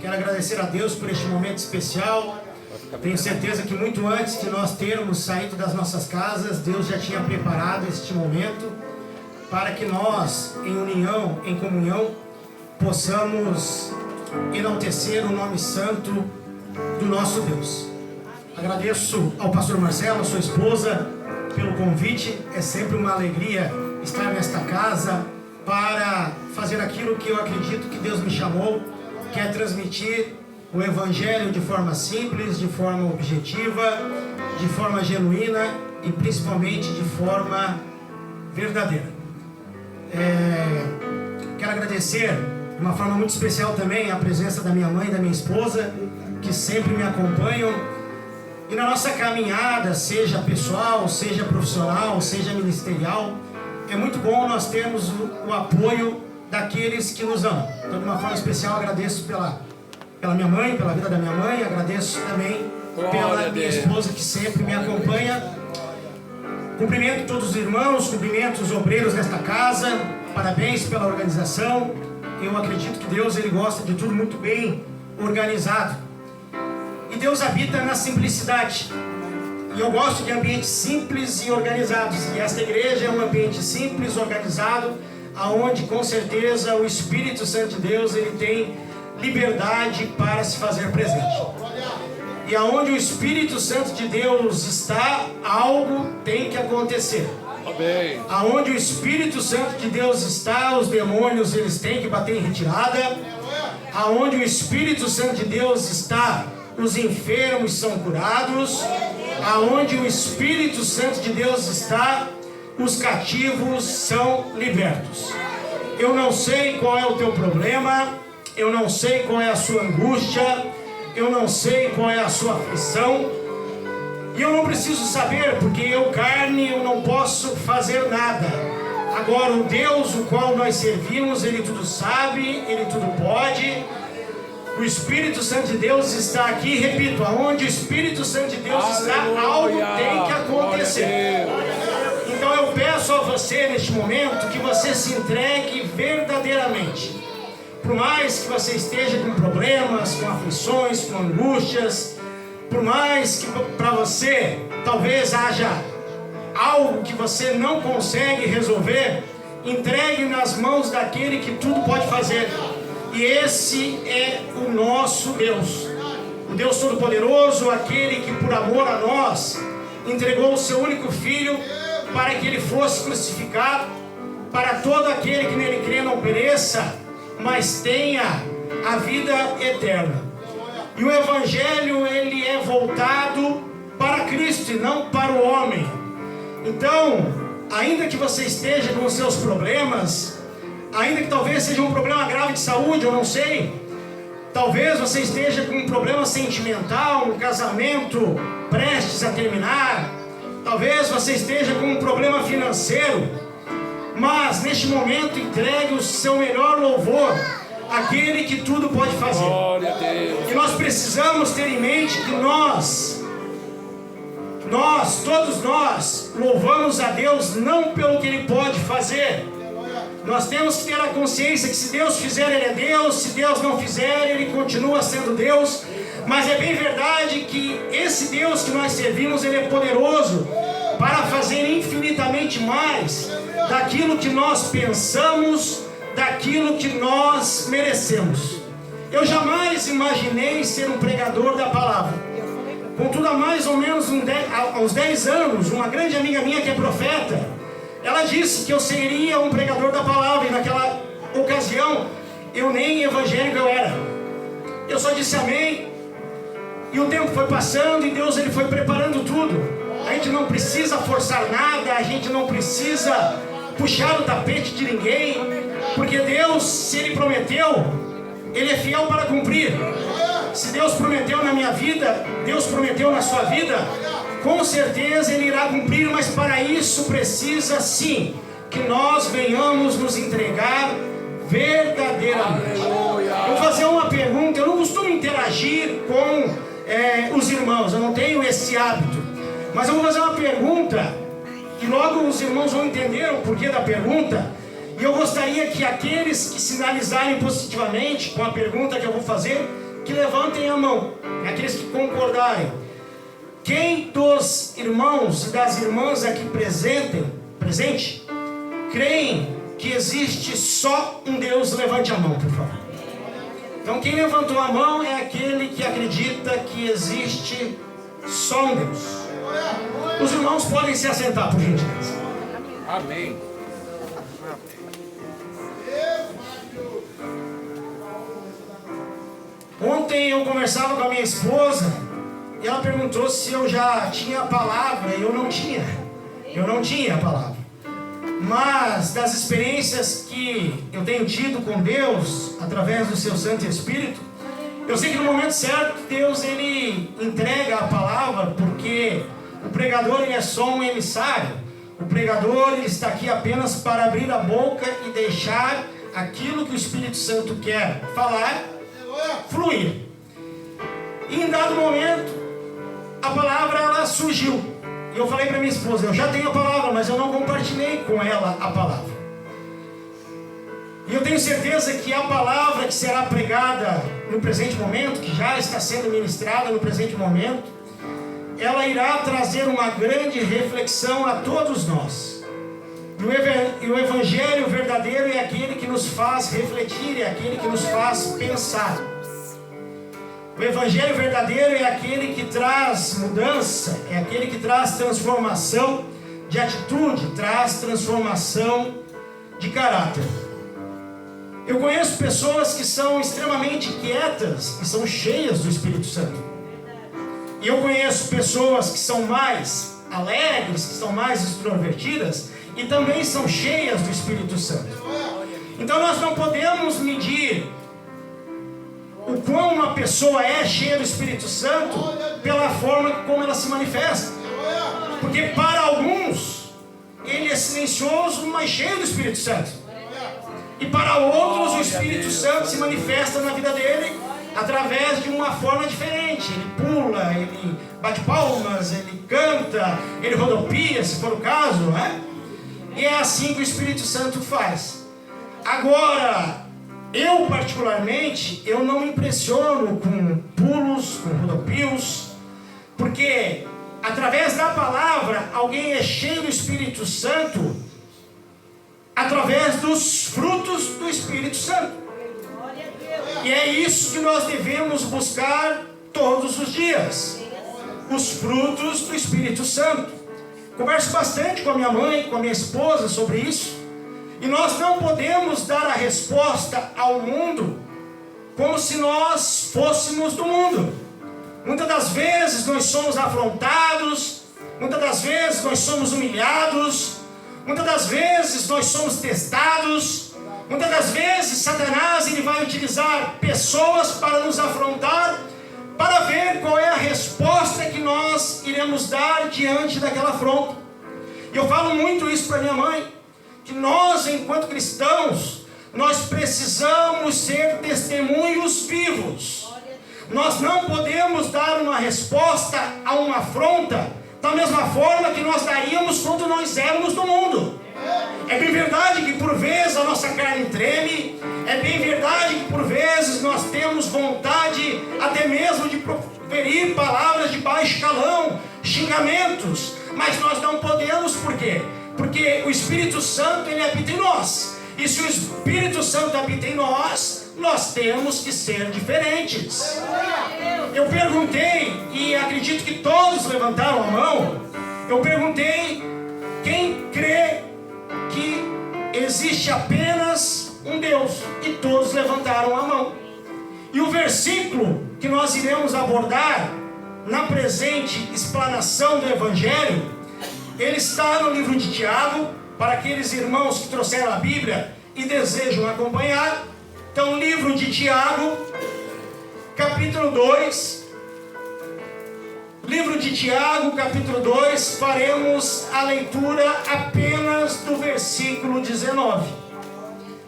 Quero agradecer a Deus por este momento especial. Tenho certeza que muito antes de nós termos saído das nossas casas, Deus já tinha preparado este momento para que nós, em união, em comunhão, possamos enaltecer o nome santo do nosso Deus. Agradeço ao pastor Marcelo, a sua esposa, pelo convite. É sempre uma alegria estar nesta casa para fazer aquilo que eu acredito que Deus me chamou, que é transmitir o Evangelho de forma simples, de forma objetiva, de forma genuína e principalmente de forma verdadeira. Quero agradecer de uma forma muito especial também a presença da minha mãe e da minha esposa, que sempre me acompanham. E na nossa caminhada, seja pessoal, seja profissional, seja ministerial, é muito bom nós termos o apoio daqueles que nos amam. Então, de uma forma especial, agradeço pela minha mãe, pela vida da minha mãe, agradeço também pela minha esposa que sempre me acompanha. Cumprimento todos os irmãos, cumprimento os obreiros desta casa, parabéns pela organização. Eu acredito que Deus, Ele gosta de tudo muito bem organizado. E Deus habita na simplicidade. E eu gosto de ambientes simples e organizados. E esta igreja é um ambiente simples, organizado, aonde com certeza o Espírito Santo de Deus, ele tem liberdade para se fazer presente. E aonde o Espírito Santo de Deus está, algo tem que acontecer. Amém. Aonde o Espírito Santo de Deus está, os demônios eles têm que bater em retirada. Aonde o Espírito Santo de Deus está, os enfermos são curados. Aonde o Espírito Santo de Deus está, os cativos são libertos. Eu não sei qual é o teu problema, eu não sei qual é a sua angústia, eu não sei qual é a sua aflição, e eu não preciso saber, porque eu, carne, eu não posso fazer nada. Agora, o Deus o qual nós servimos, Ele tudo sabe, Ele tudo pode. O Espírito Santo de Deus está aqui, repito, aonde o Espírito Santo de Deus está, algo tem que acontecer. Então eu peço a você neste momento que você se entregue verdadeiramente. Por mais que você esteja com problemas, com aflições, com angústias, por mais que para você talvez haja algo que você não consegue resolver, entregue nas mãos daquele que tudo pode fazer. E esse é o nosso Deus, o Deus Todo-Poderoso, aquele que por amor a nós entregou o seu único Filho para que ele fosse crucificado, para todo aquele que nele crê não pereça, mas tenha a vida eterna. E o Evangelho ele é voltado para Cristo e não para o homem. Então, ainda que você esteja com os seus problemas, ainda que talvez seja um problema grave de saúde, eu não sei, talvez você esteja com um problema sentimental, um casamento prestes a terminar, talvez você esteja com um problema financeiro, mas neste momento entregue o seu melhor louvor àquele que tudo pode fazer. Glória a Deus. E nós precisamos ter em mente que todos nós louvamos a Deus não pelo que Ele pode fazer. Nós temos que ter a consciência que se Deus fizer, Ele é Deus, se Deus não fizer, Ele continua sendo Deus. Mas é bem verdade que esse Deus que nós servimos, Ele é poderoso para fazer infinitamente mais daquilo que nós pensamos, daquilo que nós merecemos. Eu jamais imaginei ser um pregador da palavra. Contudo, há mais ou menos uns 10 anos, uma grande amiga minha que é profeta, ela disse que eu seria um pregador da palavra, e naquela ocasião, eu nem evangélico eu era. Eu só disse amém, e o tempo foi passando, e Deus ele foi preparando tudo. A gente não precisa forçar nada, a gente não precisa puxar o tapete de ninguém, porque Deus, se Ele prometeu, Ele é fiel para cumprir. Se Deus prometeu na minha vida, Deus prometeu na sua vida, com certeza Ele irá cumprir, mas para isso precisa sim que nós venhamos nos entregar verdadeiramente. Eu vou fazer uma pergunta, eu não costumo interagir com os irmãos, eu não tenho esse hábito, mas eu vou fazer uma pergunta e logo os irmãos vão entender o porquê da pergunta. E eu gostaria que aqueles que sinalizarem positivamente com a pergunta que eu vou fazer, que levantem a mão, aqueles que concordarem. Quem dos irmãos e das irmãs aqui presente, creem que existe só um Deus? Levante a mão, por favor. Então quem levantou a mão é aquele que acredita que existe só um Deus. Os irmãos podem se assentar, por gentileza. Amém. Ontem eu conversava com a minha esposa e ela perguntou se eu já tinha a palavra, e eu não tinha a palavra. Mas das experiências que eu tenho tido com Deus, através do seu Santo Espírito, eu sei que no momento certo, Deus ele entrega a palavra, porque o pregador ele é só um emissário. O pregador ele está aqui apenas para abrir a boca e deixar aquilo que o Espírito Santo quer falar, fluir. E em dado momento, a palavra ela surgiu. E eu falei para minha esposa, eu já tenho a palavra, mas eu não compartilhei com ela a palavra. E eu tenho certeza que a palavra que será pregada no presente momento, que já está sendo ministrada no presente momento, ela irá trazer uma grande reflexão a todos nós. E o Evangelho verdadeiro é aquele que nos faz refletir, é aquele que nos faz pensar. O Evangelho verdadeiro é aquele que traz mudança, é aquele que traz transformação de atitude, traz transformação de caráter. Eu conheço pessoas que são extremamente quietas e são cheias do Espírito Santo. E eu conheço pessoas que são mais alegres, que são mais extrovertidas e também são cheias do Espírito Santo. Então nós não podemos medir o quão uma pessoa é cheia do Espírito Santo pela forma como ela se manifesta. Porque para alguns ele é silencioso, mas cheio do Espírito Santo. E para outros o Espírito Santo se manifesta na vida dele através de uma forma diferente. Ele pula, ele bate palmas, ele canta, ele rodopia, se for o caso, né? E é assim que o Espírito Santo faz. Agora, eu particularmente, eu não me impressiono com pulos, com rodopios, porque através da palavra, alguém é cheio do Espírito Santo, através dos frutos do Espírito Santo. E é isso que nós devemos buscar todos os dias, os frutos do Espírito Santo. Converso bastante com a minha mãe, com a minha esposa sobre isso. E nós não podemos dar a resposta ao mundo como se nós fôssemos do mundo. Muitas das vezes nós somos afrontados, muitas das vezes nós somos humilhados, muitas das vezes nós somos testados, muitas das vezes Satanás ele vai utilizar pessoas para nos afrontar, para ver qual é a resposta que nós iremos dar diante daquela afronta. E eu falo muito isso para minha mãe, que nós, enquanto cristãos, nós precisamos ser testemunhos vivos. Nós não podemos dar uma resposta a uma afronta da mesma forma que nós daríamos quando nós éramos do mundo. É bem verdade que por vezes a nossa carne treme, é bem verdade que por vezes nós temos vontade até mesmo de proferir palavras de baixo calão, xingamentos, mas nós não podemos. Por quê? Porque o Espírito Santo ele habita em nós. E se o Espírito Santo habita em nós, nós temos que ser diferentes. Eu perguntei, e acredito que todos levantaram a mão, eu perguntei quem crê que existe apenas um Deus, e todos levantaram a mão. E o versículo que nós iremos abordar na presente explanação do Evangelho, ele está no livro de Tiago, para aqueles irmãos que trouxeram a Bíblia e desejam acompanhar. Então, livro de Tiago, capítulo 2. Livro de Tiago, capítulo 2, faremos a leitura apenas do versículo 19.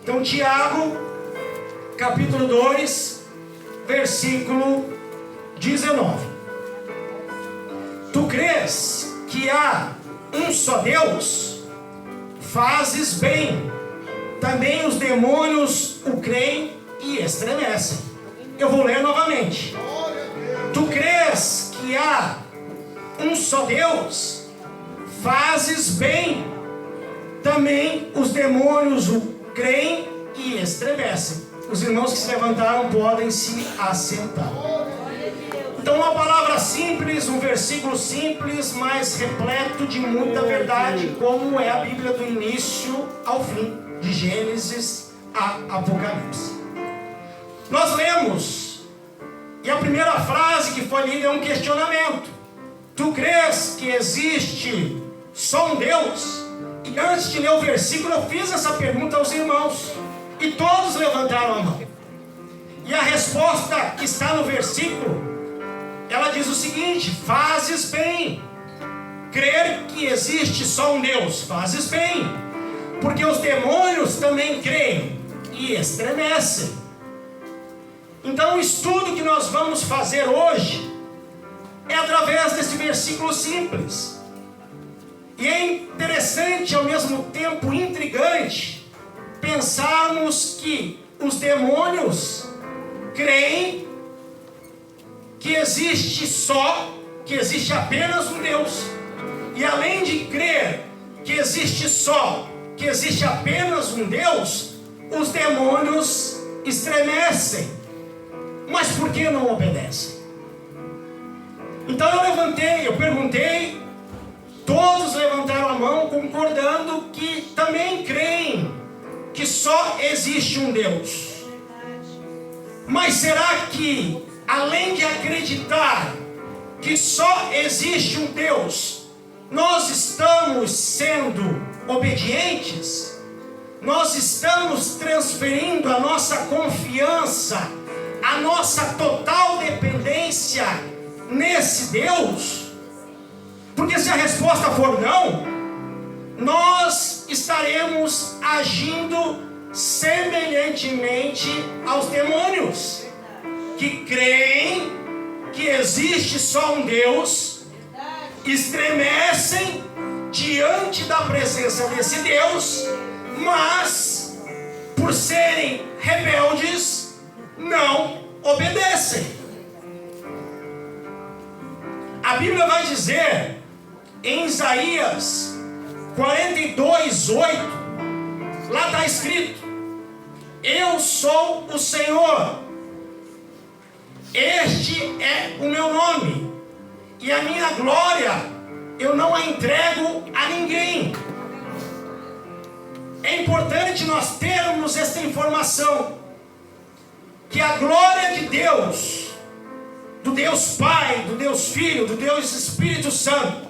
Então, Tiago, capítulo 2, versículo 19. Tu crês que há um só Deus? Fazes bem. Também os demônios o creem e estremecem. Eu vou ler novamente. seguinte: tu crês que há um só Deus? Fazes bem. Também os demônios o creem e estremecem. Os irmãos que se levantaram podem se assentar. Então, uma palavra simples, um versículo simples, mas repleto de muita verdade, como é a Bíblia do início ao fim, de Gênesis a Apocalipse. Nós lemos, e a primeira frase que foi lida é um questionamento: tu crês que existe só um Deus? E antes de ler o versículo, eu fiz essa pergunta aos irmãos, e todos levantaram a mão. E a resposta que está no versículo, ela diz o seguinte: fazes bem. Crer que existe só um Deus, fazes bem, porque os demônios também creem e estremecem. Então o estudo que nós vamos fazer hoje é através desse versículo simples. E é interessante, ao mesmo tempo intrigante, pensarmos que os demônios creem que existe apenas um Deus. E além de crer que existe apenas um Deus, os demônios estremecem. Mas por que não obedecem? Então eu perguntei, todos levantaram a mão concordando que também creem que só existe um Deus. Mas será que, além de acreditar que só existe um Deus, nós estamos sendo obedientes? Nós estamos transferindo a nossa confiança, a nossa total dependência nesse Deus? Porque se a resposta for não, nós estaremos agindo semelhantemente aos demônios, que creem que existe só um Deus, estremecem diante da presença desse Deus, mas por serem rebeldes, não obedecem. A Bíblia vai dizer em Isaías 42:8, lá está escrito: eu sou o Senhor, este é o meu nome, e a minha glória eu não a entrego a ninguém. É importante nós termos esta informação, que a glória de Deus, do Deus Pai, do Deus Filho, do Deus Espírito Santo,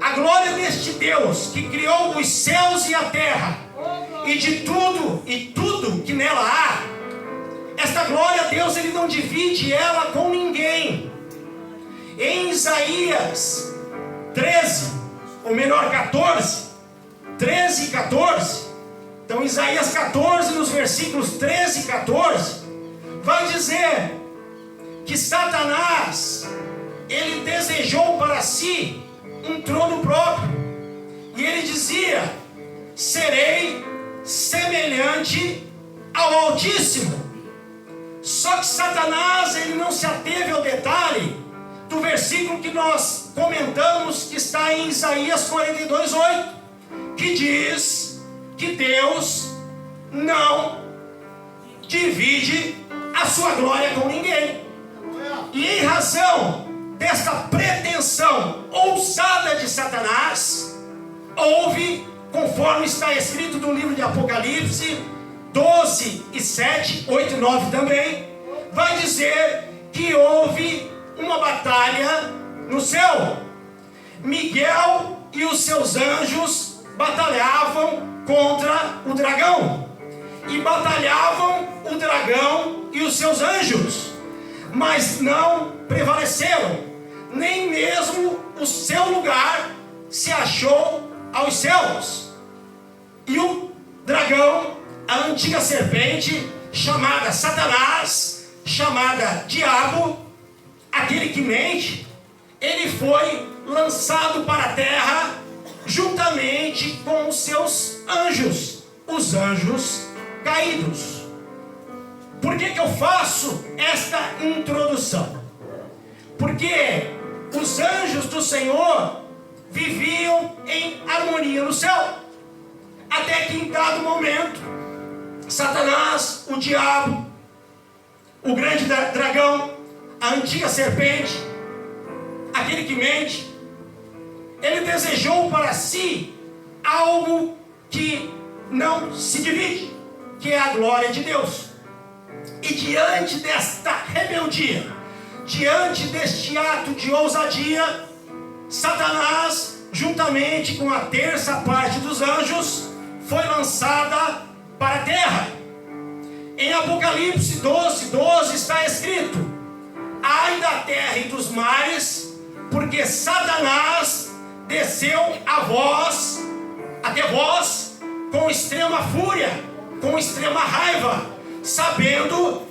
a glória deste Deus que criou os céus e a terra, e de tudo que nela há, esta glória a Deus, Ele não divide ela com ninguém. Em Isaías 13 e 14, então Isaías 14, nos versículos 13 e 14, vai dizer que Satanás, ele desejou para si um trono próprio, e ele dizia: serei semelhante ao Altíssimo. Só que Satanás, ele não se ateve ao detalhe do versículo que nós comentamos, que está em Isaías 42:8, que diz que Deus não divide a sua glória com ninguém. E em razão desta pretensão ousada de Satanás, houve, conforme está escrito no livro de Apocalipse 12:7, 8 e 9 também, vai dizer que houve uma batalha no céu. Miguel e os seus anjos batalhavam contra o dragão, e batalhavam o dragão e os seus anjos, mas não prevaleceram, nem mesmo o seu lugar se achou aos céus. E o dragão, a antiga serpente, chamada Satanás, chamada Diabo, aquele que mente, ele foi lançado para a terra juntamente com os seus anjos, os anjos caídos. Por que eu faço esta introdução? condição. Porque os anjos do Senhor viviam em harmonia no céu. Até que em dado momento, Satanás, o diabo, o grande dragão, a antiga serpente, aquele que mente, ele desejou para si algo que não se divide, que é a glória de Deus. E diante desta rebeldia, diante deste ato de ousadia, Satanás, juntamente com a terça parte dos anjos, foi lançada para a terra. Em Apocalipse 12:12 está escrito: ai da terra e dos mares, porque Satanás desceu até vós com extrema fúria, com extrema raiva, sabendo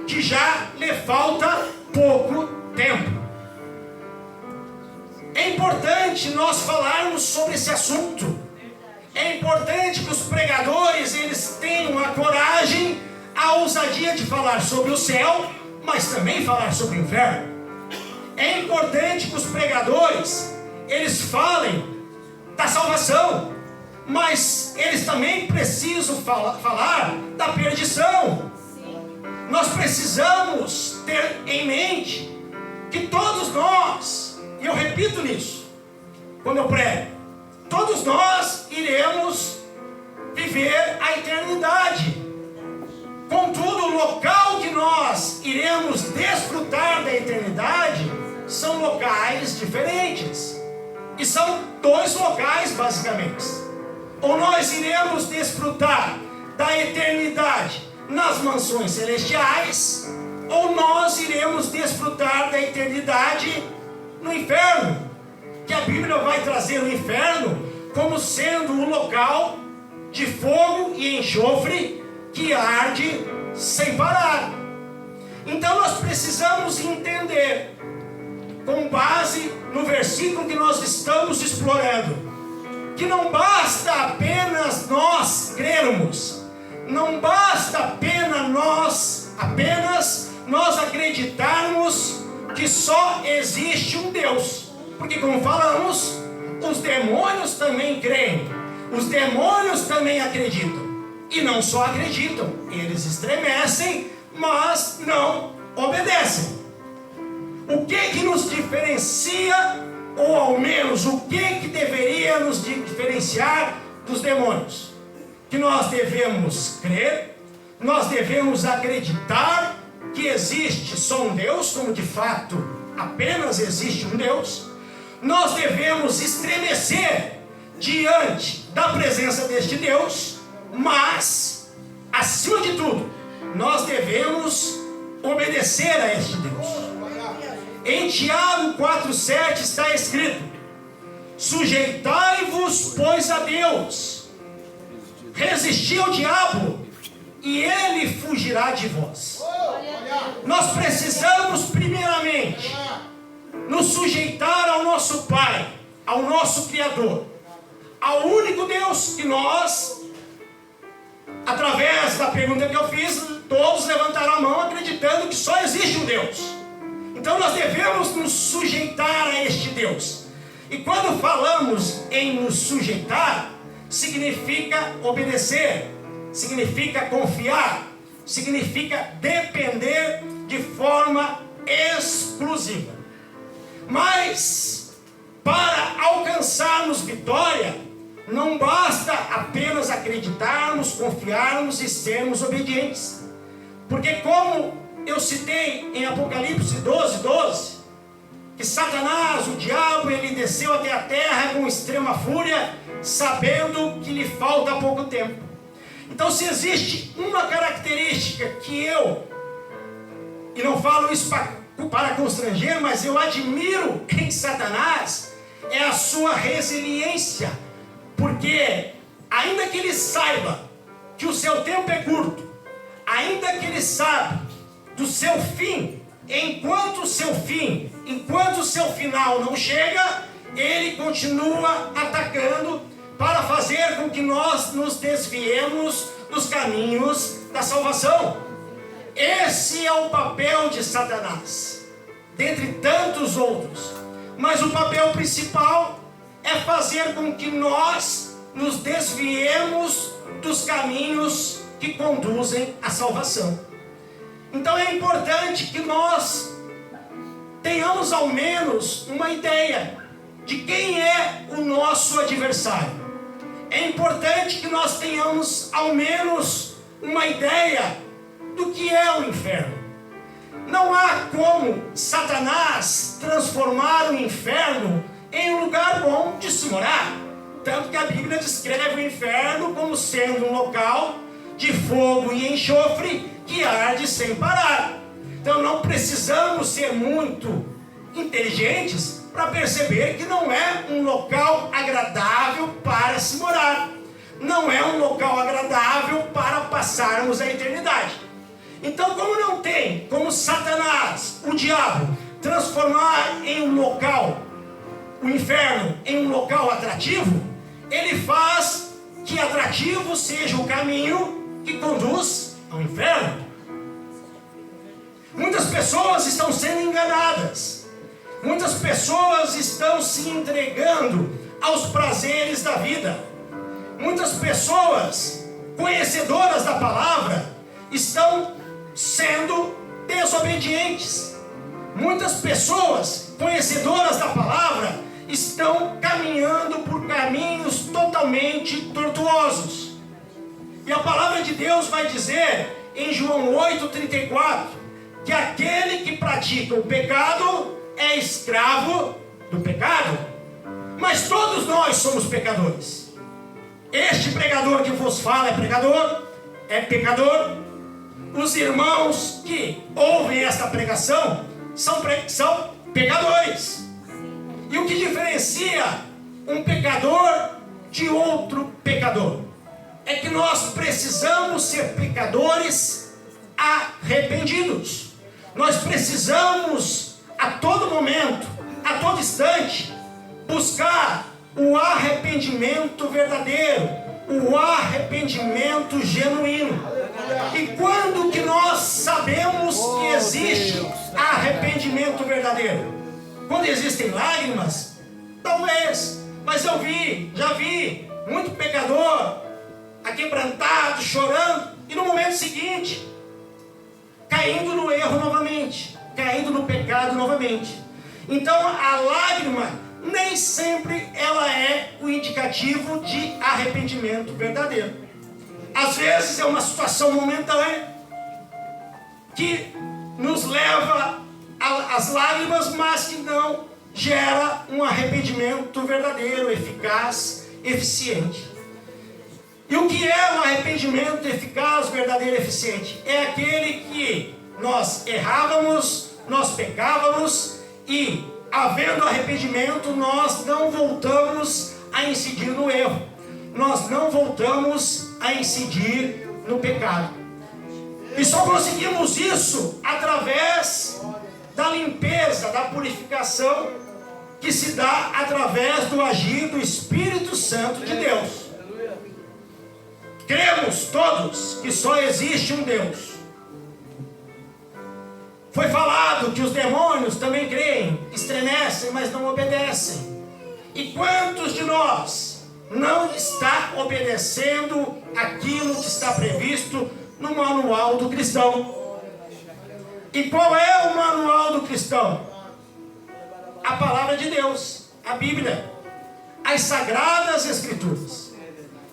que já lhe falta pouco tempo. É importante nós falarmos sobre esse assunto. É importante que os pregadores eles tenham a coragem, a ousadia de falar sobre o céu, mas também falar sobre o inferno. É importante que os pregadores eles falem da salvação, mas eles também precisam falar da perdição. Nós precisamos ter em mente que todos nós, e eu repito nisso quando eu prego, todos nós iremos viver a eternidade. Contudo, o local que nós iremos desfrutar da eternidade são locais diferentes. E são dois locais basicamente. Ou nós iremos desfrutar da eternidade nas mansões celestiais, ou nós iremos desfrutar da eternidade no inferno, que a Bíblia vai trazer o inferno como sendo um local de fogo e enxofre que arde sem parar. Então nós precisamos entender, com base no versículo que nós estamos explorando, que não basta apenas nós crermos, não basta apenas nós acreditarmos que só existe um Deus, porque como falamos, os demônios também creem, os demônios também acreditam, e não só acreditam, eles estremecem, mas não obedecem. O que nos diferencia, ou ao menos o que deveria nos diferenciar dos demônios? Que nós devemos crer, nós devemos acreditar que existe só um Deus, como de fato apenas existe um Deus. Nós devemos estremecer diante da presença deste Deus, mas, acima de tudo, nós devemos obedecer a este Deus. Em Tiago 4:7 está escrito: sujeitai-vos, pois, a Deus, resisti ao diabo, e ele fugirá de vós. Nós precisamos, primeiramente, nos sujeitar ao nosso Pai, ao nosso Criador, ao único Deus que nós, através da pergunta que eu fiz, todos levantaram a mão acreditando que só existe um Deus. Então nós devemos nos sujeitar a este Deus. E quando falamos em nos sujeitar, significa obedecer, significa confiar, significa depender de forma exclusiva. Mas para alcançarmos vitória, não basta apenas acreditarmos, confiarmos e sermos obedientes. Porque como eu citei em Apocalipse 12:12, que Satanás, o diabo, ele desceu até a terra com extrema fúria, sabendo que lhe falta pouco tempo. Então, se existe uma característica que e não falo isso para constranger, mas eu admiro em Satanás, é a sua resiliência. Porque, ainda que ele saiba que o seu tempo é curto, ainda que ele saiba do seu fim, enquanto o seu final não chega, ele continua atacando para fazer com que nós nos desviemos dos caminhos da salvação. Esse é o papel de Satanás, dentre tantos outros. Mas o papel principal é fazer com que nós nos desviemos dos caminhos que conduzem à salvação. Então é importante que nós tenhamos ao menos uma ideia de quem é o nosso adversário. É importante que nós tenhamos ao menos uma ideia do que é o inferno. Não há como Satanás transformar o inferno em um lugar bom de se morar. Tanto que a Bíblia descreve o inferno como sendo um local de fogo e enxofre que arde sem parar. Então não precisamos ser muito inteligentes para perceber que não é um local agradável para se morar. Não é um local agradável para passarmos a eternidade. Então, como não tem como Satanás, o diabo, transformar em um local, o inferno, em um local atrativo, ele faz que atrativo seja o caminho que conduz ao inferno. Muitas pessoas estão sendo enganadas. Muitas pessoas estão se entregando aos prazeres da vida. Muitas pessoas, conhecedoras da palavra, estão sendo desobedientes. Muitas pessoas, conhecedoras da palavra, estão caminhando por caminhos totalmente tortuosos. E a palavra de Deus vai dizer em João 8,34 que aquele que pratica o pecado é escravo do pecado. Mas todos nós somos pecadores. Este pregador que vos fala é pecador. Os irmãos que ouvem esta pregação são pecadores. E o que diferencia um pecador de outro pecador é que nós precisamos ser pecadores arrependidos. Nós precisamos a todo momento, a todo instante, buscar o arrependimento verdadeiro, o arrependimento genuíno. E quando que nós sabemos que existe arrependimento verdadeiro? Quando existem lágrimas? Talvez. Mas já vi muito pecador aquebrantado, chorando, e no momento seguinte caindo no erro novamente, caindo no pecado novamente. Então a lágrima nem sempre ela é o indicativo de arrependimento verdadeiro. Às vezes é uma situação momentânea que nos leva às lágrimas, mas que não gera um arrependimento verdadeiro, eficaz, eficiente. E o que é um arrependimento eficaz, verdadeiro e eficiente? É aquele que nós errávamos, nós pecávamos e, havendo arrependimento, nós não voltamos a incidir no erro. Nós não voltamos a incidir no pecado. E só conseguimos isso através da limpeza, da purificação que se dá através do agir do Espírito Santo de Deus. Cremos todos que só existe um Deus. Foi falado que os demônios também creem, estremecem, mas não obedecem. E quantos de nós não está obedecendo aquilo que está previsto no manual do cristão? E qual é o manual do cristão? A palavra de Deus, a Bíblia, as Sagradas Escrituras.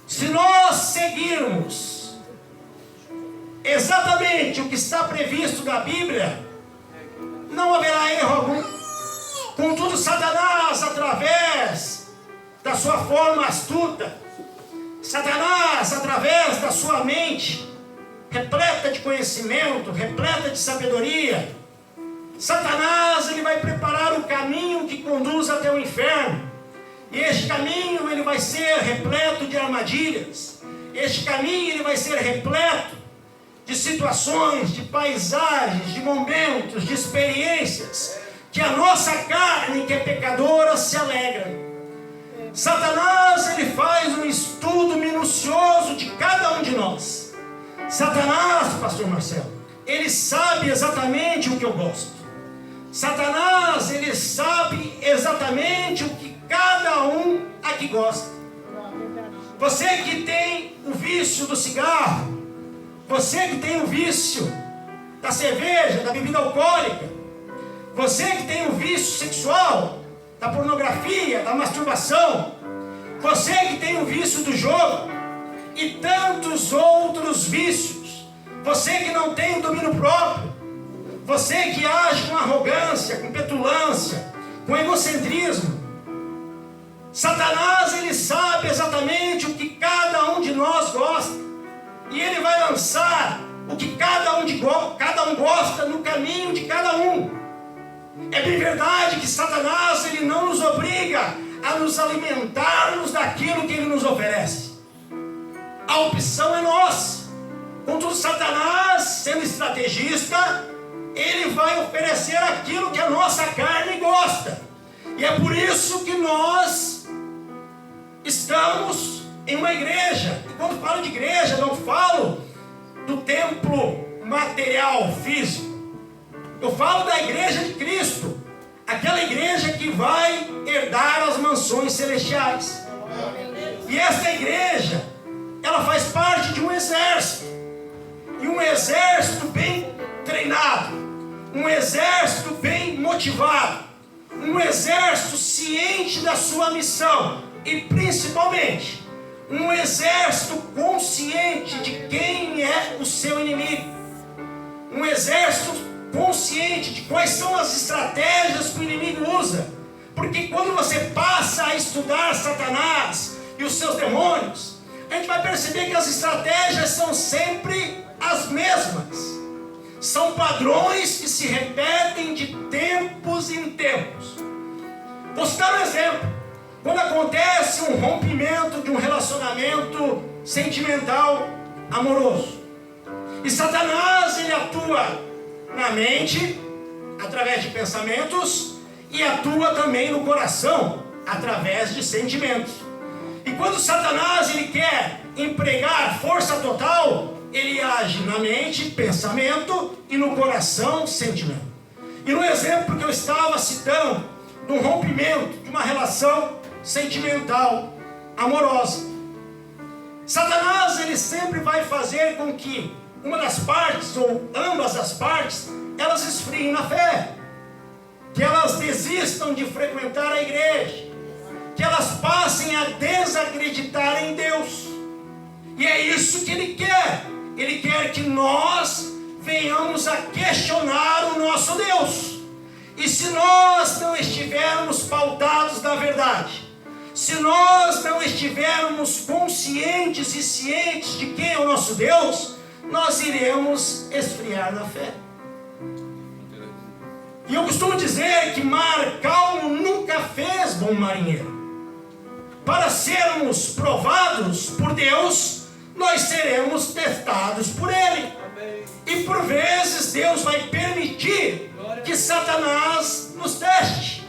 Se nós seguirmos exatamente o que está previsto na Bíblia, não haverá erro algum. Contudo, Satanás, através da sua forma astuta, Satanás, através da sua mente repleta de conhecimento, repleta de sabedoria, Satanás, ele vai preparar o caminho que conduz até o inferno. E este caminho, ele vai ser repleto de armadilhas. Este caminho, ele vai ser repleto de situações, de paisagens, de momentos, de experiências, que a nossa carne, que é pecadora, se alegra. Satanás, ele faz um estudo minucioso de cada um de nós. Satanás, pastor Marcelo, ele sabe exatamente o que eu gosto. Satanás, ele sabe exatamente o que cada um aqui gosta. Você que tem o vício do cigarro, você que tem o vício da cerveja, da bebida alcoólica, você que tem o vício sexual, da pornografia, da masturbação, você que tem o vício do jogo e tantos outros vícios, você que não tem o domínio próprio, você que age com arrogância, com petulância, com egocentrismo, Satanás, ele sabe exatamente o que cada um de nós gosta, e ele vai lançar o que cada um gosta no caminho de cada um. É bem verdade que Satanás, ele não nos obriga a nos alimentarmos daquilo que ele nos oferece. A opção é nossa. Contudo, Satanás, sendo estrategista, ele vai oferecer aquilo que a nossa carne gosta. E é por isso que nós estamos em uma igreja. E quando falo de igreja, não falo do templo material, físico. Eu falo da igreja de Cristo. Aquela igreja que vai herdar as mansões celestiais. E esta igreja, ela faz parte de um exército. E um exército bem treinado. Um exército bem motivado. Um exército ciente da sua missão. E principalmente, um exército consciente de quem é o seu inimigo. Um exército consciente de quais são as estratégias que o inimigo usa. Porque quando você passa a estudar Satanás e os seus demônios, a gente vai perceber que as estratégias são sempre as mesmas. São padrões que se repetem de tempos em tempos. Vou citar um exemplo. Quando acontece um rompimento de um relacionamento sentimental, amoroso, e Satanás, ele atua na mente, através de pensamentos, e atua também no coração, através de sentimentos. E quando Satanás, ele quer empregar força total, ele age na mente, pensamento, e no coração, sentimento. E no exemplo que eu estava citando, de um rompimento, de uma relação sentimental, amorosa, Satanás, ele sempre vai fazer com que uma das partes, ou ambas as partes, elas esfriem na fé, que elas desistam de frequentar a igreja, que elas passem a desacreditar em Deus. E é isso que ele quer. Ele quer que nós venhamos a questionar o nosso Deus. E se nós não estivermos pautados na verdade, se nós não estivermos conscientes e cientes de quem é o nosso Deus, nós iremos esfriar na fé. E eu costumo dizer que mar calmo nunca fez bom marinheiro. Para sermos provados por Deus, nós seremos testados por Ele. E por vezes Deus vai permitir que Satanás nos teste.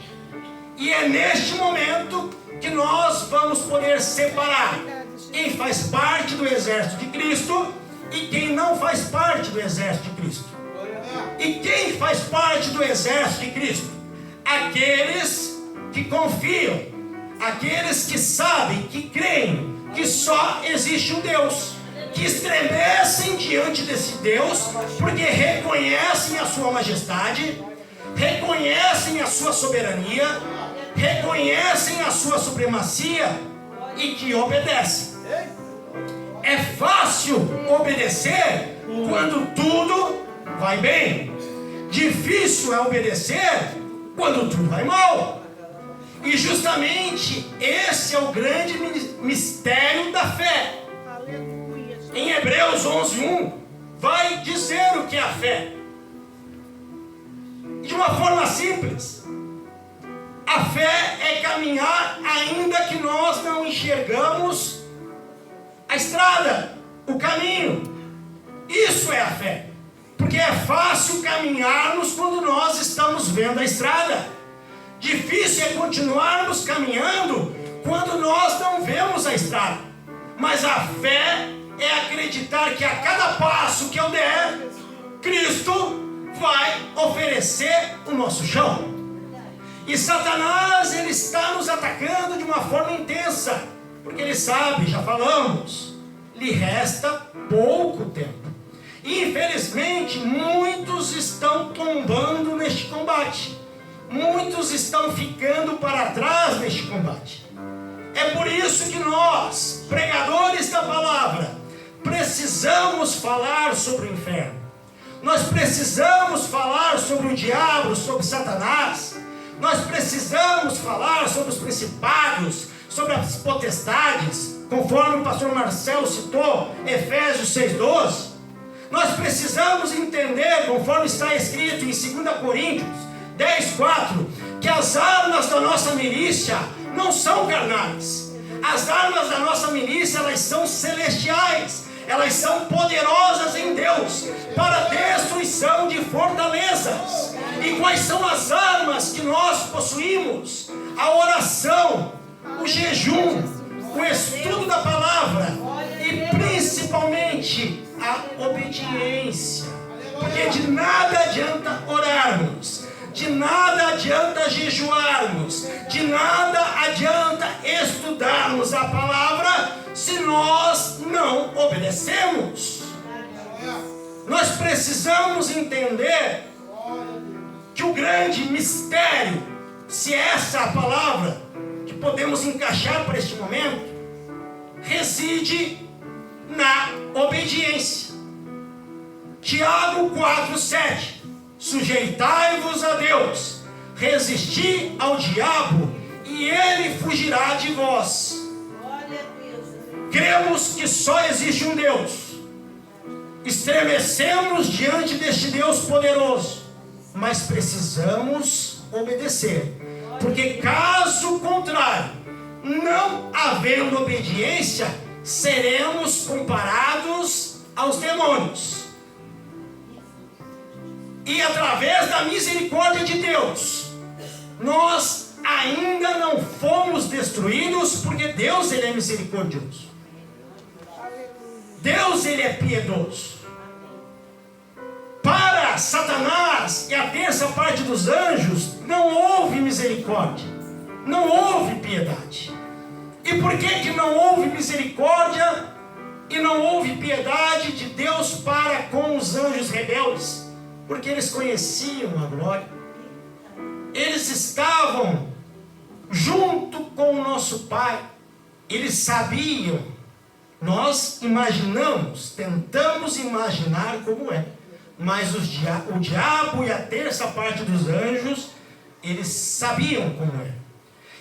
E é neste momento que nós vamos poder separar quem faz parte do exército de Cristo e quem não faz parte do exército de Cristo. E quem faz parte do exército de Cristo? Aqueles que confiam, aqueles que sabem, que creem que só existe um Deus, que estremecem diante desse Deus, porque reconhecem a sua majestade, reconhecem a sua soberania, reconhecem a sua supremacia e que obedecem. É fácil obedecer quando tudo vai bem. Difícil é obedecer quando tudo vai mal. E justamente esse é o grande mistério da fé. Em Hebreus 11:1 vai dizer o que é a fé. De uma forma simples. A fé é caminhar ainda que nós não enxergamos a estrada, o caminho. Isso é a fé. Porque é fácil caminharmos quando nós estamos vendo a estrada. Difícil é continuarmos caminhando quando nós não vemos a estrada. Mas a fé é acreditar que a cada passo que eu der, Cristo vai oferecer o nosso chão. E Satanás, ele está nos atacando de uma forma intensa, porque ele sabe, já falamos, lhe resta pouco tempo. E infelizmente muitos estão tombando neste combate. Muitos estão ficando para trás neste combate. É por isso que nós, pregadores da palavra, precisamos falar sobre o inferno. Nós precisamos falar sobre o diabo, sobre Satanás. Nós precisamos falar sobre os principados, sobre as potestades, conforme o pastor Marcelo citou, Efésios 6,12. Nós precisamos entender, conforme está escrito em 2 Coríntios 10,4, que as armas da nossa milícia não são carnais. As armas da nossa milícia, elas são celestiais. Elas são poderosas em Deus para a destruição de fortalezas. E quais são as armas que nós possuímos? A oração, o jejum, o estudo da palavra e principalmente a obediência. Porque de nada adianta orarmos, de nada adianta jejuarmos, de nada adianta estudarmos a palavra se nós não obedecemos. Nós precisamos entender que o grande mistério, se essa é a palavra que podemos encaixar para este momento, reside na obediência. Tiago 4,7: sujeitai-vos a Deus, resisti ao diabo e ele fugirá de vós. Cremos que só existe um Deus. Estremecemos diante deste Deus poderoso, mas precisamos obedecer, porque caso contrário, não havendo obediência, seremos comparados aos demônios. E através da misericórdia de Deus, nós ainda não fomos destruídos, porque Deus, ele é misericordioso. Deus, ele é piedoso. Para Satanás e a terça parte dos anjos, não houve misericórdia, não houve piedade. E por que não houve misericórdia e não houve piedade de Deus para com os anjos rebeldes? Porque eles conheciam a glória, eles estavam junto com o nosso Pai, eles sabiam. Nós imaginamos, tentamos imaginar como é, mas o diabo e a terça parte dos anjos, eles sabiam como é.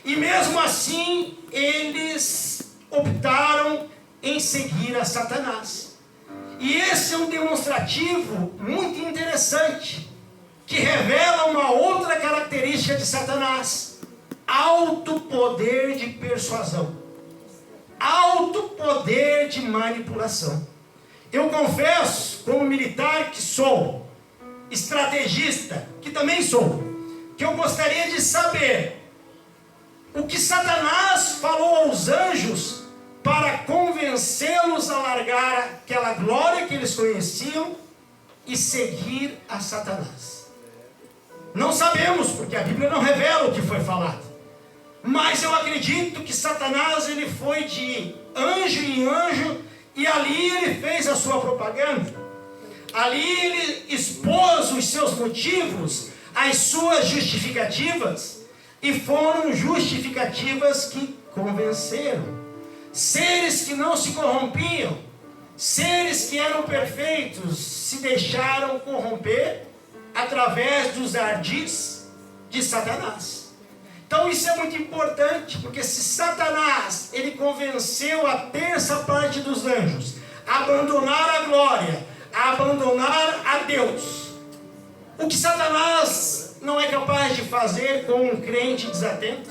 E mesmo assim, eles optaram em seguir a Satanás. E esse é um demonstrativo muito interessante, que revela uma outra característica de Satanás: alto poder de persuasão, alto poder de manipulação. Eu confesso, como militar que sou, estrategista que também sou, que eu gostaria de saber o que Satanás falou aos anjos para convencê-los a largar aquela glória que eles conheciam e seguir a Satanás. Não sabemos, porque a Bíblia não revela o que foi falado. Mas eu acredito que Satanás, ele foi de anjo em anjo, e ali ele fez a sua propaganda. Ali ele expôs os seus motivos, as suas justificativas, e foram justificativas que convenceram. Seres que não se corrompiam, seres que eram perfeitos, se deixaram corromper através dos ardis de Satanás. Então isso é muito importante, porque se Satanás, ele convenceu a terça parte dos anjos a abandonar a glória, a abandonar a Deus, o que Satanás não é capaz de fazer com um crente desatento?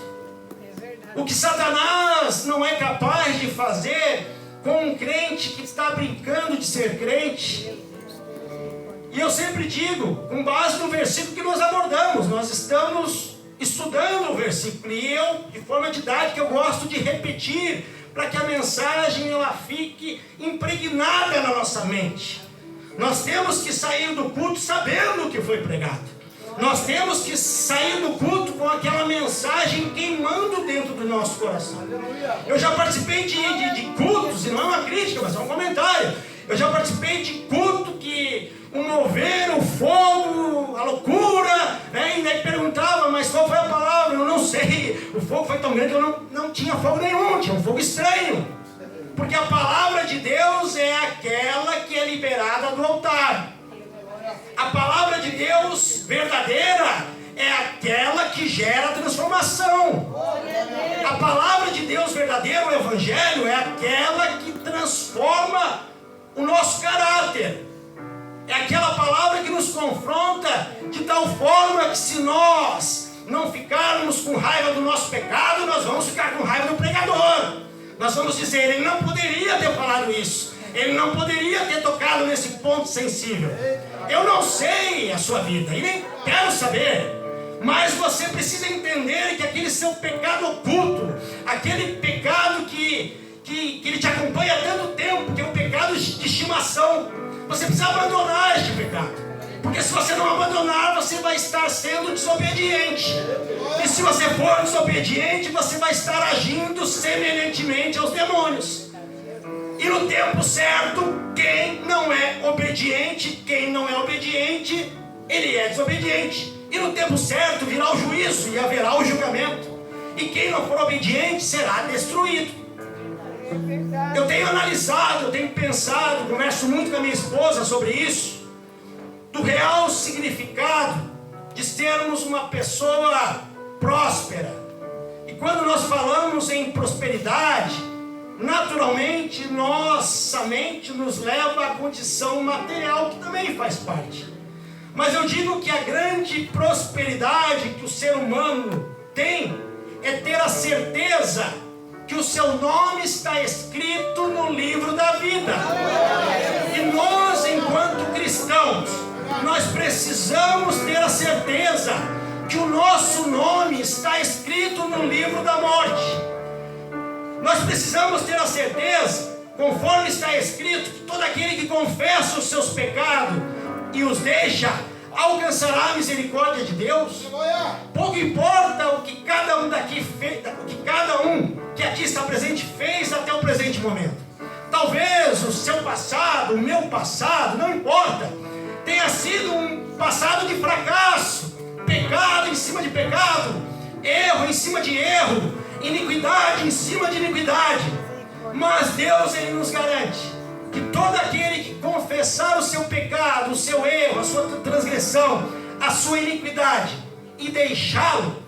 O que Satanás não é capaz de fazer com um crente que está brincando de ser crente? E eu sempre digo, com base no versículo que nós abordamos, nós estamos estudando o versículo, e eu, de forma didática, eu gosto de repetir, para que a mensagem ela fique impregnada na nossa mente. Nós temos que sair do culto sabendo o que foi pregado. Nós temos que sair do culto com aquela mensagem queimando dentro do nosso coração. Eu já participei de cultos, e não é uma crítica, mas é um comentário. Eu já participei de culto que o mover, o fogo, a loucura, né? E daí perguntava, mas qual foi a palavra? Eu não sei. O fogo foi tão grande que eu não tinha fogo nenhum, tinha um fogo estranho. Porque a palavra de Deus é aquela que é liberada do altar. A palavra de Deus verdadeira é aquela que gera transformação. A palavra de Deus verdadeira, o Evangelho, é aquela que transforma o nosso caráter. É aquela palavra que nos confronta de tal forma que, se nós não ficarmos com raiva do nosso pecado, nós vamos ficar com raiva do pregador. Nós vamos dizer, ele não poderia ter falado isso. Ele não poderia ter tocado nesse ponto sensível. Eu não sei a sua vida e nem quero saber. Mas você precisa entender que aquele seu pecado oculto, aquele pecado que ele te acompanha há tanto tempo, que é um pecado de estimação, você precisa abandonar este pecado. Porque se você não abandonar, você vai estar sendo desobediente. E se você for desobediente, você vai estar agindo semelhantemente aos demônios. E no tempo certo, quem não é obediente, ele é desobediente. E no tempo certo virá o juízo e haverá o julgamento. E quem não for obediente será destruído. Eu tenho analisado, eu tenho pensado, converso muito com a minha esposa sobre isso, do real significado de sermos uma pessoa próspera. E quando nós falamos em prosperidade, naturalmente nossa mente nos leva à condição material, que também faz parte. Mas eu digo que a grande prosperidade que o ser humano tem é ter a certeza que o seu nome está escrito no livro da vida. E nós, enquanto cristãos, nós precisamos ter a certeza que o nosso nome está escrito no livro da morte. Nós precisamos ter a certeza, conforme está escrito, que todo aquele que confessa os seus pecados e os deixa, alcançará a misericórdia de Deus. Pouco importa o que cada um daqui fez, o que cada um que aqui está presente fez até o presente momento. Talvez o seu passado, o meu passado, não importa, tenha sido um passado de fracasso, pecado em cima de pecado, erro em cima de erro, iniquidade em cima de iniquidade. Mas Deus, Ele nos garante que todo aquele que confessar o seu pecado, o seu erro, a sua transgressão, a sua iniquidade e deixá-lo,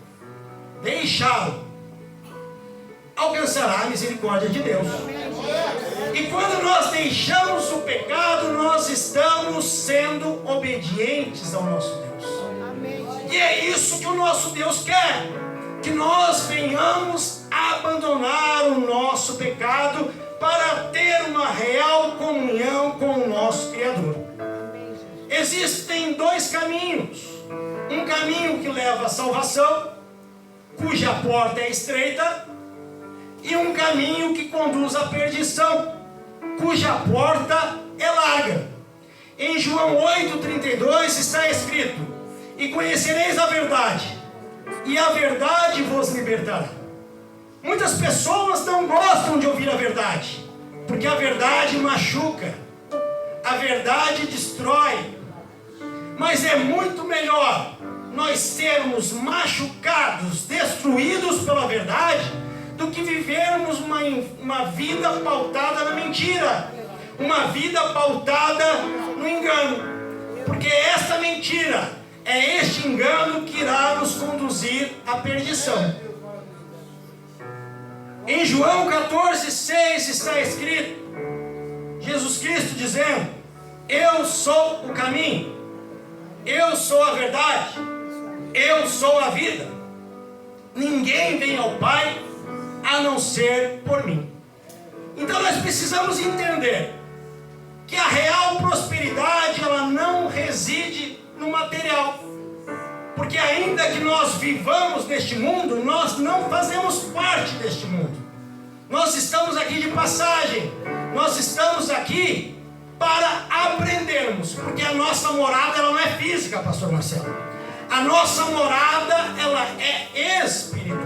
alcançará a misericórdia de Deus. E quando nós deixamos o pecado, nós estamos sendo obedientes ao nosso Deus. E é isso que o nosso Deus quer, que nós venhamos abandonar o nosso pecado para ter uma real comunhão com o nosso Criador. Existem dois caminhos. Um caminho que leva à salvação, cuja porta é estreita, e um caminho que conduz à perdição, cuja porta é larga. Em João 8,32 está escrito: e conhecereis a verdade, e a verdade vos libertará. Muitas pessoas não gostam de ouvir a verdade, porque a verdade machuca, a verdade destrói. Mas é muito melhor nós sermos machucados, destruídos pela verdade, do que vivermos uma vida pautada na mentira, uma vida pautada no engano. Porque esta mentira, é este engano que irá nos conduzir à perdição. Em João 14,6 está escrito, Jesus Cristo dizendo: eu sou o caminho, eu sou a verdade, eu sou a vida. Ninguém vem ao Pai a não ser por mim. Então nós precisamos entender que a real prosperidade, ela não reside no material. Porque ainda que nós vivamos neste mundo, nós não fazemos parte deste mundo. Nós estamos aqui de passagem. Nós estamos aqui para aprendermos, porque a nossa morada ela não é física, pastor Marcelo. A nossa morada ela é espiritual.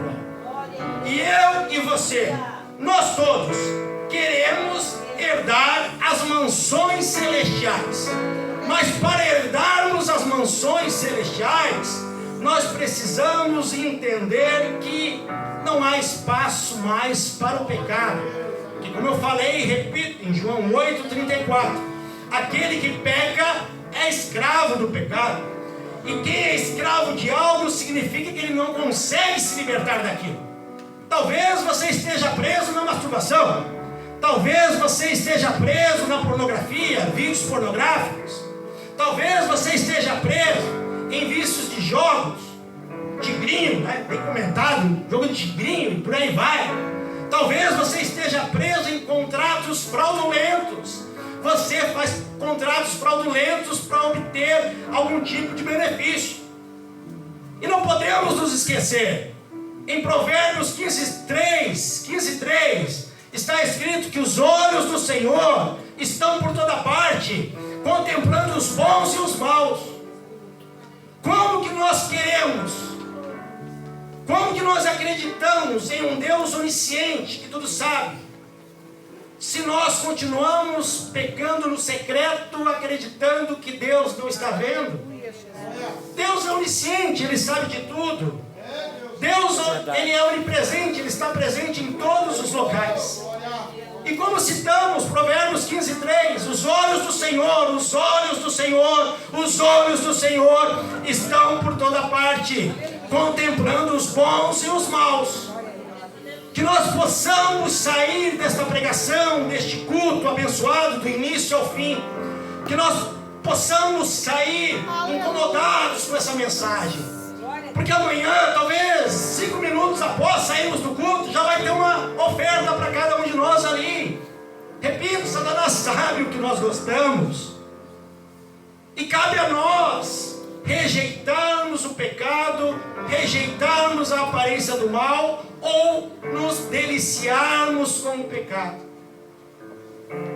E eu e você, nós todos queremos herdar as mansões celestiais. Mas para herdarmos as mansões celestiais, nós precisamos entender que não há espaço mais para o pecado. Que, como eu falei e repito em João 8,34, aquele que peca é escravo do pecado. E quem é escravo de algo significa que ele não consegue se libertar daquilo. Talvez você esteja preso na masturbação. Talvez você esteja preso na pornografia, vídeos pornográficos. Talvez você esteja preso em vícios de jogos, tigrinho, né? Bem comentado, jogo de tigrinho e por aí vai. Talvez você esteja preso em contratos fraudulentos. Você faz contratos fraudulentos para obter algum tipo de benefício. E não podemos nos esquecer, em Provérbios 15:3 está escrito que os olhos do Senhor estão por toda parte, contemplando os bons e os maus. Como que nós queremos? Como que nós acreditamos em um Deus onisciente, que tudo sabe, se nós continuamos pecando no secreto, acreditando que Deus não está vendo? Deus é onisciente, Ele sabe de tudo. Deus, Ele é onipresente, Ele está presente em todos os locais. E como citamos Provérbios 15:3, os olhos do Senhor, os olhos do Senhor, os olhos do Senhor estão por toda parte, contemplando os bons e os maus. Que nós possamos sair desta pregação, deste culto abençoado, do início ao fim. Que nós possamos sair incomodados com essa mensagem. Porque amanhã, talvez 5 minutos após sairmos do culto, já vai ter uma oferta para cada um de nós ali. Repito, Satanás sabe o que nós gostamos. E cabe a nós rejeitarmos o pecado, rejeitarmos a aparência do mal, ou nos deliciarmos com o pecado.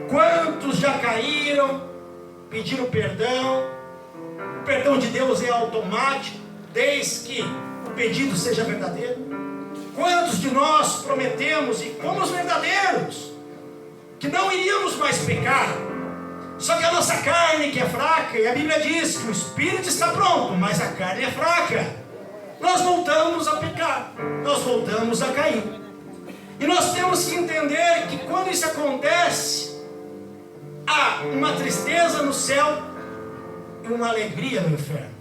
Quantos já caíram, pediram perdão? O perdão de Deus é automático, desde que o pedido seja verdadeiro. Quantos de nós prometemos e fomos verdadeiros que não iríamos mais pecar? Só que a nossa carne que é fraca, e a Bíblia diz que o espírito está pronto, mas a carne é fraca. Nós voltamos a pecar, nós voltamos a cair. E nós temos que entender que quando isso acontece, há uma tristeza no céu e uma alegria no inferno.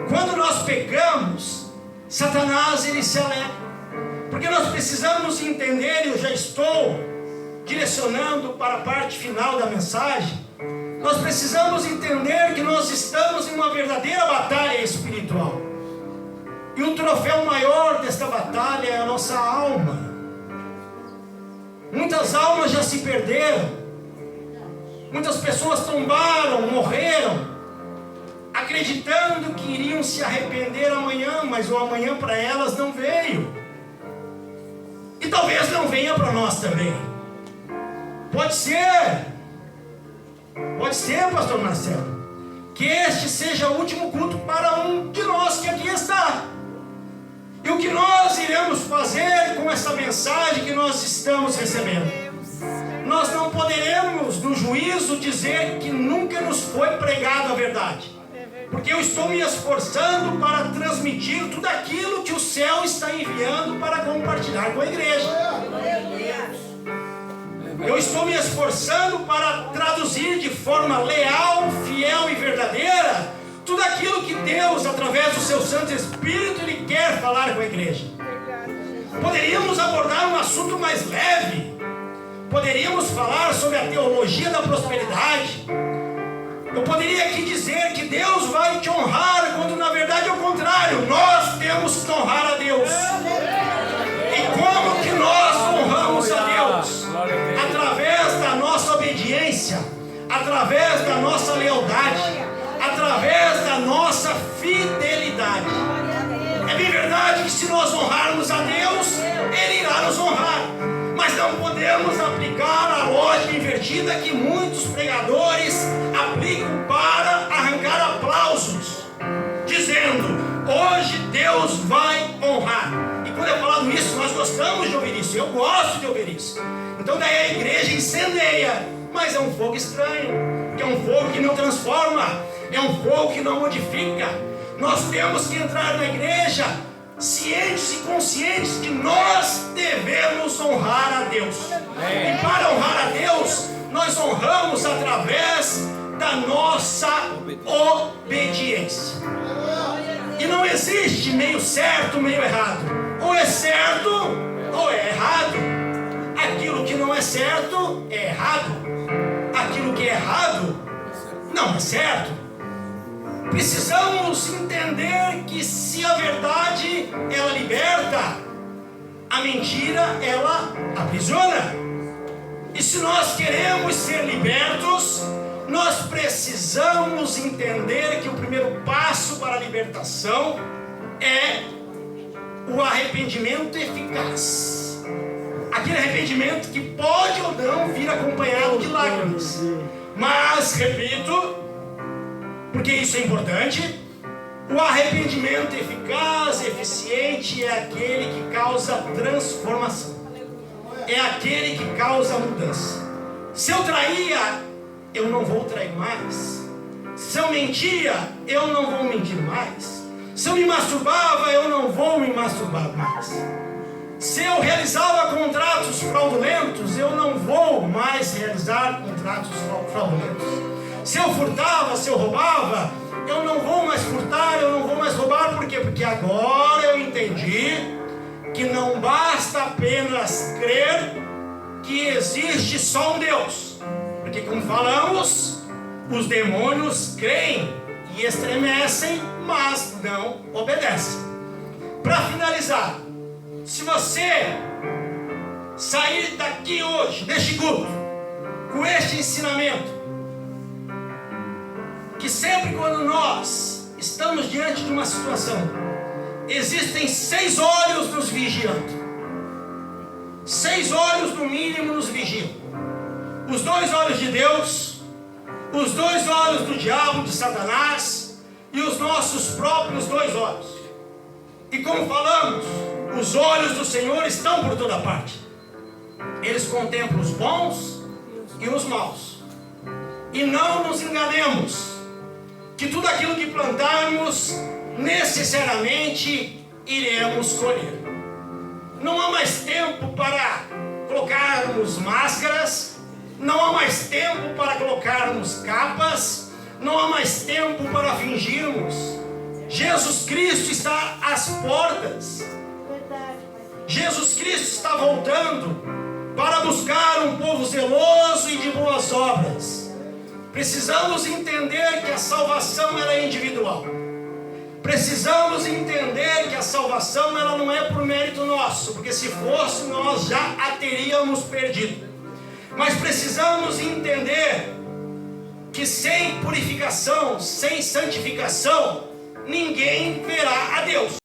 Quando nós pecamos, Satanás ele se alegra, porque nós precisamos entender, e eu já estou direcionando para a parte final da mensagem, nós precisamos entender que nós estamos em uma verdadeira batalha espiritual, e o troféu maior desta batalha é a nossa alma. Muitas almas já se perderam, muitas pessoas tombaram, morreram, acreditando que iriam se arrepender amanhã, mas o amanhã para elas não veio. E talvez não venha para nós também. Pode ser, pastor Marcelo, que este seja o último culto para um de nós que aqui está. E o que nós iremos fazer com essa mensagem que nós estamos recebendo? Nós não poderemos no juízo dizer que nunca nos foi pregada a verdade, porque eu estou me esforçando para transmitir tudo aquilo que o céu está enviando para compartilhar com a igreja. Eu estou me esforçando para traduzir de forma leal, fiel e verdadeira tudo aquilo que Deus, através do seu Santo Espírito, Ele quer falar com a igreja. Poderíamos abordar um assunto mais leve, poderíamos falar sobre a teologia da prosperidade. Eu poderia aqui dizer que Deus vai te honrar, quando na verdade é o contrário. Nós temos que honrar a Deus. E como que nós honramos a Deus? Através da nossa obediência, através da nossa lealdade, através da nossa fidelidade. É bem verdade que se nós honrarmos a Deus, Ele irá nos honrar. Mas não podemos devemos aplicar a lógica invertida que muitos pregadores aplicam para arrancar aplausos, dizendo: hoje Deus vai honrar. E quando é falado isso, nós gostamos de ouvir isso. Eu gosto de ouvir isso. Então daí a igreja incendeia, mas é um fogo estranho, que é um fogo que não transforma, é um fogo que não modifica. Nós temos que entrar na igreja cientes e conscientes que nós devemos honrar a Deus. E para honrar a Deus, nós honramos através da nossa obediência. E não existe meio certo, meio errado. Ou é certo, ou é errado. Aquilo que não é certo, é errado. Aquilo que é errado, não é certo. Precisamos entender que se a verdade, ela liberta, a mentira, ela aprisiona. E se nós queremos ser libertos, nós precisamos entender que o primeiro passo para a libertação é o arrependimento eficaz. Aquele arrependimento que pode ou não vir acompanhado de lágrimas. Mas, repito, porque isso é importante, o arrependimento eficaz e eficiente é aquele que causa transformação. É aquele que causa mudança. Se eu traía, eu não vou trair mais. Se eu mentia, eu não vou mentir mais. Se eu me masturbava, eu não vou me masturbar mais. Se eu realizava contratos fraudulentos, eu não vou mais realizar contratos fraudulentos. Se eu furtava, se eu roubava, eu não vou mais furtar, eu não vou mais roubar. Por quê? Porque agora eu entendi que não basta apenas crer que existe só um Deus. Porque, como falamos, os demônios creem e estremecem, mas não obedecem. Para finalizar, se você sair daqui hoje, deste culto, com este ensinamento, que sempre quando nós estamos diante de uma situação, existem 6 olhos nos vigiando. 6 olhos no mínimo nos vigiam. Os 2 olhos de Deus, os 2 olhos do diabo, de Satanás, e os nossos próprios 2 olhos. E como falamos, os olhos do Senhor estão por toda parte. Eles contemplam os bons e os maus. E não nos enganemos, que tudo aquilo que plantarmos, necessariamente iremos colher. Não há mais tempo para colocarmos máscaras, não há mais tempo para colocarmos capas, não há mais tempo para fingirmos. Jesus Cristo está às portas. Jesus Cristo está voltando para buscar um povo zeloso e de boas obras. Precisamos entender que a salvação ela é individual. Precisamos entender que a salvação ela não é por mérito nosso, porque se fosse nós já a teríamos perdido. Mas precisamos entender que sem purificação, sem santificação, ninguém verá a Deus.